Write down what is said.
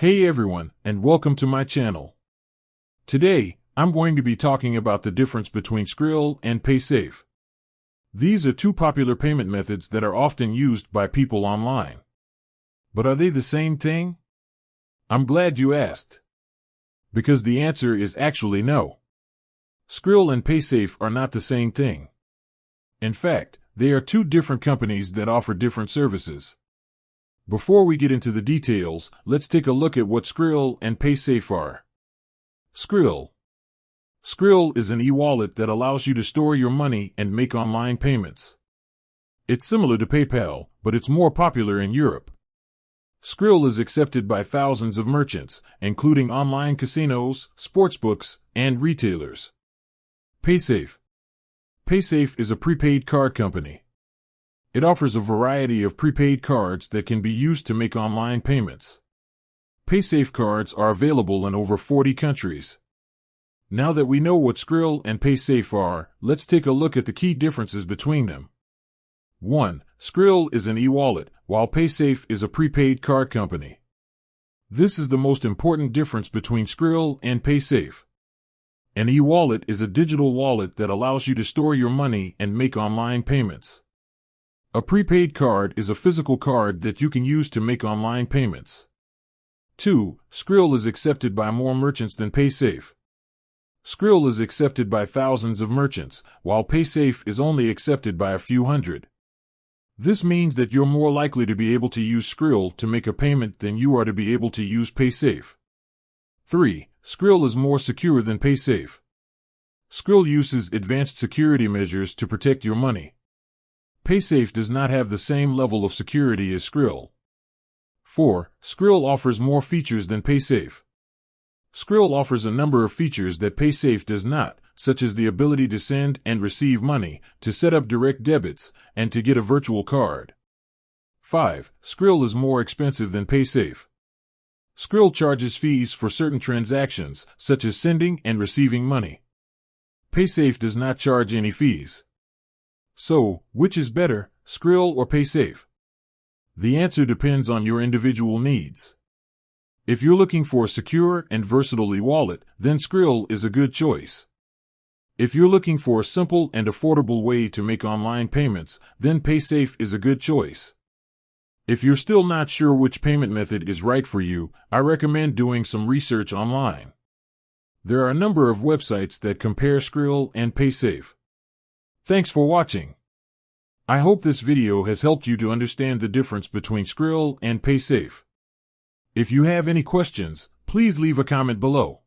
Hey everyone, and welcome to my channel. Today, I'm going to be talking about the difference between Skrill and Paysafe. These are two popular payment methods that are often used by people online. But are they the same thing? I'm glad you asked. Because the answer is actually no. Skrill and Paysafe are not the same thing. In fact, they are two different companies that offer different services. Before we get into the details, let's take a look at what Skrill and Paysafe are. Skrill. Skrill is an e-wallet that allows you to store your money and make online payments. It's similar to PayPal, but it's more popular in Europe. Skrill is accepted by thousands of merchants, including online casinos, sportsbooks, and retailers. Paysafe. Paysafe is a prepaid card company. It offers a variety of prepaid cards that can be used to make online payments. Paysafe cards are available in over 40 countries. Now that we know what Skrill and Paysafe are, let's take a look at the key differences between them. 1. Skrill is an e-wallet, while Paysafe is a prepaid card company. This is the most important difference between Skrill and Paysafe. An e-wallet is a digital wallet that allows you to store your money and make online payments. A prepaid card is a physical card that you can use to make online payments. 2. Skrill is accepted by more merchants than Paysafe. Skrill is accepted by thousands of merchants, while Paysafe is only accepted by a few hundred. This means that you're more likely to be able to use Skrill to make a payment than you are to be able to use Paysafe. 3. Skrill is more secure than Paysafe. Skrill uses advanced security measures to protect your money. Paysafe does not have the same level of security as Skrill. 4. Skrill offers more features than Paysafe. Skrill offers a number of features that Paysafe does not, such as the ability to send and receive money, to set up direct debits, and to get a virtual card. 5. Skrill is more expensive than Paysafe. Skrill charges fees for certain transactions, such as sending and receiving money. Paysafe does not charge any fees. So, which is better, Skrill or Paysafe? The answer depends on your individual needs. If you're looking for a secure and versatile e-wallet, then Skrill is a good choice. If you're looking for a simple and affordable way to make online payments, then Paysafe is a good choice. If you're still not sure which payment method is right for you, I recommend doing some research online. There are a number of websites that compare Skrill and Paysafe. Thanks for watching. I hope this video has helped you to understand the difference between Skrill and Paysafe. If you have any questions, please leave a comment below.